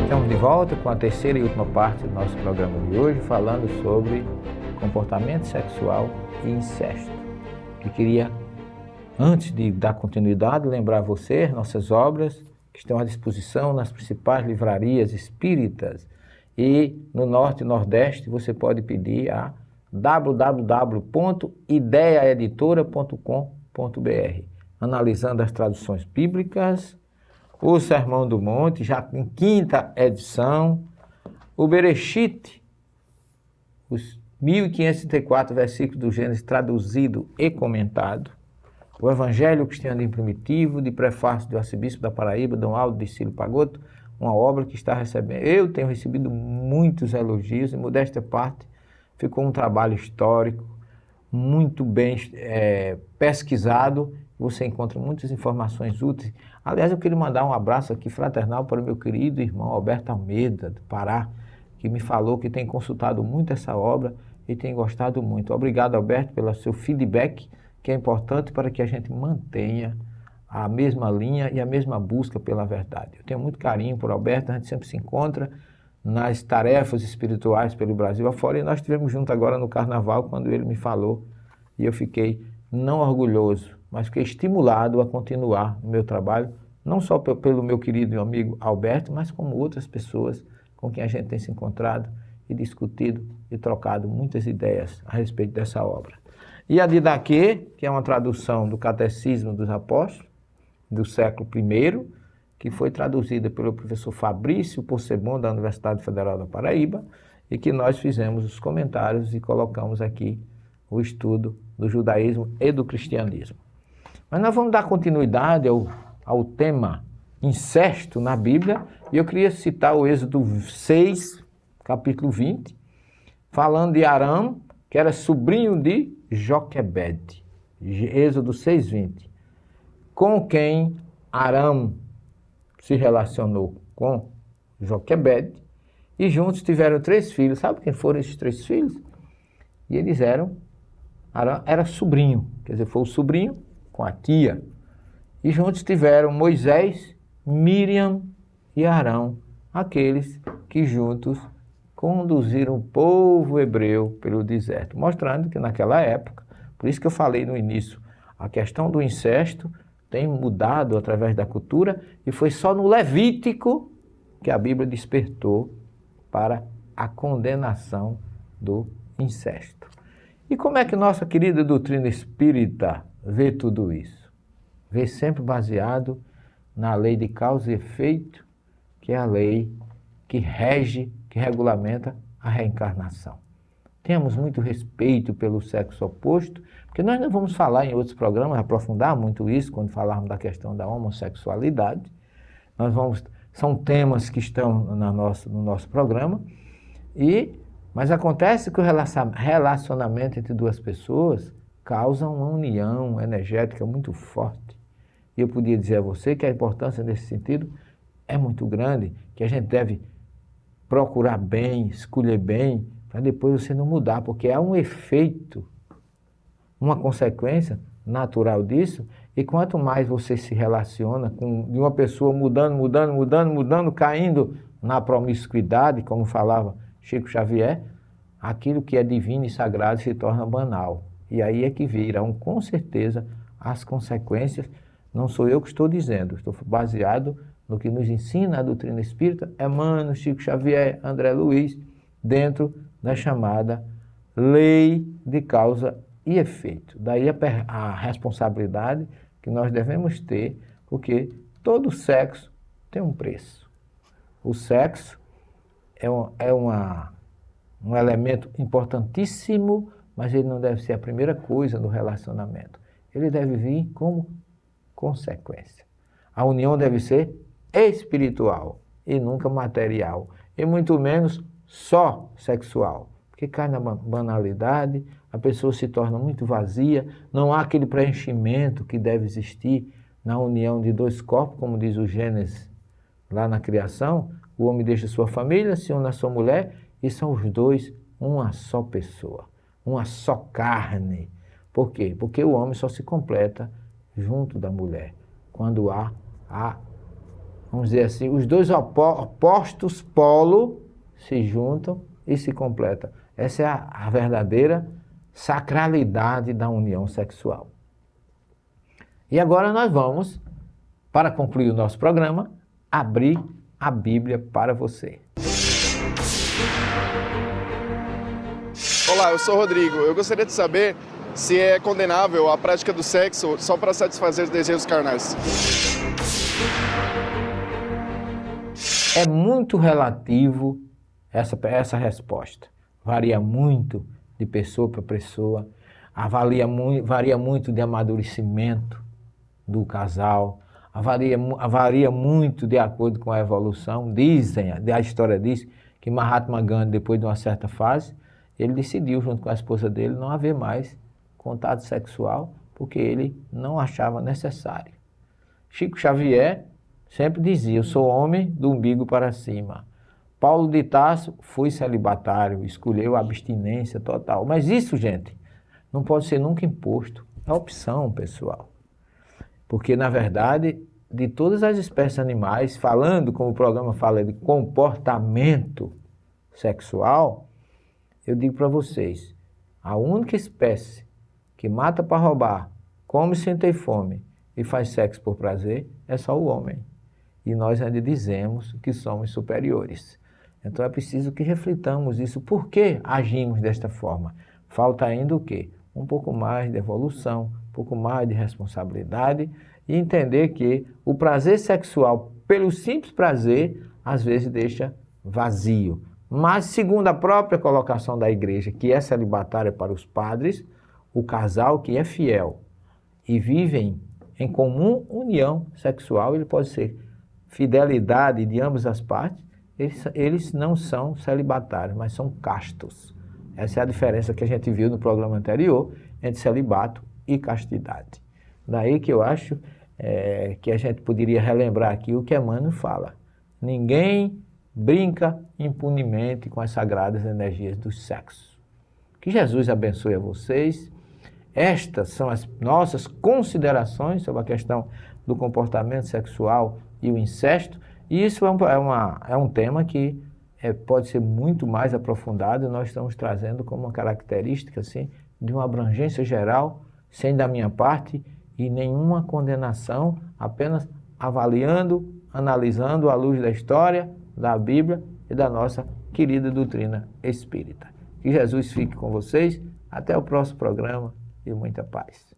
Estamos de volta com a terceira e última parte do nosso programa de hoje, falando sobre comportamento sexual e incesto. Eu queria, antes de dar continuidade, lembrar você nossas obras que estão à disposição nas principais livrarias espíritas, e no Norte e Nordeste você pode pedir a www.ideiaeditora.com.br, analisando as traduções bíblicas, o Sermão do Monte, já em 5ª edição, o Bereshit, os 1534 versículos do Gênesis traduzido e comentado, o Evangelho Cristianismo Primitivo, de prefácio do arcebispo da Paraíba, Dom Aldo de Cílio Pagotto, uma obra que está recebendo. Eu tenho recebido muitos elogios, e modéstia parte, ficou um trabalho histórico, muito bem pesquisado, você encontra muitas informações úteis. Aliás, eu queria mandar um abraço aqui fraternal para o meu querido irmão Alberto Almeida, do Pará, que me falou que tem consultado muito essa obra e tem gostado muito. Obrigado, Alberto, pelo seu feedback, que é importante para que a gente mantenha a mesma linha e a mesma busca pela verdade. Eu tenho muito carinho por Alberto, a gente sempre se encontra nas tarefas espirituais pelo Brasil afora, e nós estivemos juntos agora no Carnaval, quando ele me falou, e eu fiquei não orgulhoso, mas fiquei estimulado a continuar o meu trabalho, não só pelo meu querido e amigo Alberto, mas como outras pessoas com quem a gente tem se encontrado e discutido e trocado muitas ideias a respeito dessa obra. E a Didaquê, que é uma tradução do Catecismo dos Apóstolos, do século I, que foi traduzida pelo professor Fabrício Possebon, da Universidade Federal da Paraíba, e que nós fizemos os comentários e colocamos aqui o estudo do judaísmo e do cristianismo. Mas nós vamos dar continuidade ao tema incesto na Bíblia, e eu queria citar o Êxodo 6, capítulo 20, falando de Aram, que era sobrinho de Joquebede. Êxodo 6, 20. Com quem Aram se relacionou com Joquebede, e juntos tiveram 3 filhos. Sabe quem foram esses 3 filhos? E eles Aram era sobrinho, quer dizer, foi o sobrinho com a tia. E juntos tiveram Moisés, Miriam e Arão, aqueles que juntos conduziram o povo hebreu pelo deserto, mostrando que naquela época, por isso que eu falei no início, a questão do incesto tem mudado através da cultura, e foi só no Levítico que a Bíblia despertou para a condenação do incesto. E como é que nossa querida doutrina espírita vê tudo isso? Vê sempre baseado na lei de causa e efeito, que é a lei que rege, que regulamenta a reencarnação. Temos muito respeito pelo sexo oposto, porque nós não vamos falar em outros programas, aprofundar muito isso, quando falarmos da questão da homossexualidade. São temas que estão no nosso programa, mas acontece que o relacionamento entre duas pessoas causa uma união energética muito forte. E eu podia dizer a você que a importância nesse sentido é muito grande, que a gente deve procurar bem, escolher bem, para depois você não mudar, porque há um efeito, uma consequência natural disso, e quanto mais você se relaciona com uma pessoa mudando, caindo na promiscuidade, como falava Chico Xavier, aquilo que é divino e sagrado se torna banal. E aí é que virão, com certeza, as consequências. Não sou eu que estou dizendo, estou baseado no que nos ensina a doutrina espírita, Emmanuel, Chico Xavier, André Luiz, dentro da chamada lei de causa e efeito. Daí a responsabilidade que nós devemos ter, porque todo sexo tem um preço. O sexo é um elemento importantíssimo, mas ele não deve ser a primeira coisa no relacionamento. Ele deve vir como consequência. A união deve ser espiritual e nunca material, e muito menos só sexual, porque cai na banalidade, a pessoa se torna muito vazia, não há aquele preenchimento que deve existir na união de 2 corpos, como diz o Gênesis lá na criação. O homem deixa sua família, se une à sua mulher, e são os 2 uma só pessoa, uma só carne. Por quê? Porque o homem só se completa junto da mulher. Quando há vamos dizer assim, os dois opostos polo se juntam e se completam. Essa é a verdadeira sacralidade da união sexual. E agora nós vamos, para concluir o nosso programa, abrir a Bíblia para você. Olá, eu sou o Rodrigo. Eu gostaria de saber se é condenável a prática do sexo só para satisfazer os desejos carnais. É muito relativo essa resposta. Varia muito de pessoa para pessoa, varia muito de amadurecimento do casal, varia muito de acordo com a evolução. A história diz que Mahatma Gandhi, depois de uma certa fase, ele decidiu, junto com a esposa dele, não haver mais contato sexual, porque ele não achava necessário. Chico Xavier sempre dizia: eu sou homem do umbigo para cima. Paulo de Tarso foi celibatário, escolheu a abstinência total. Mas isso, gente, não pode ser nunca imposto. É opção, pessoal. Porque, na verdade, de todas as espécies animais, falando, como o programa fala, de comportamento sexual, eu digo para vocês, a única espécie que mata para roubar, come sem ter fome e faz sexo por prazer é só o homem. E nós ainda dizemos que somos superiores. Então é preciso que reflitamos isso. Por que agimos desta forma? Falta ainda o quê? Um pouco mais de evolução, um pouco mais de responsabilidade e entender que o prazer sexual, pelo simples prazer, às vezes deixa vazio. Mas, segundo a própria colocação da igreja, que é celibatária para os padres, o casal que é fiel e vivem em comum união sexual, ele pode ser fidelidade de ambas as partes, eles não são celibatários, mas são castos. Essa é a diferença que a gente viu no programa anterior entre celibato e castidade. Daí que eu acho que a gente poderia relembrar aqui o que Emmanuel fala. Ninguém brinca impunemente com as sagradas energias do sexo. Que Jesus abençoe a vocês. Estas são as nossas considerações sobre a questão do comportamento sexual e o incesto. E isso é um tema que pode ser muito mais aprofundado e nós estamos trazendo como uma característica assim, de uma abrangência geral, sem da minha parte e nenhuma condenação, apenas avaliando, analisando à luz da história, da Bíblia e da nossa querida doutrina espírita. Que Jesus fique com vocês. Até o próximo programa e muita paz.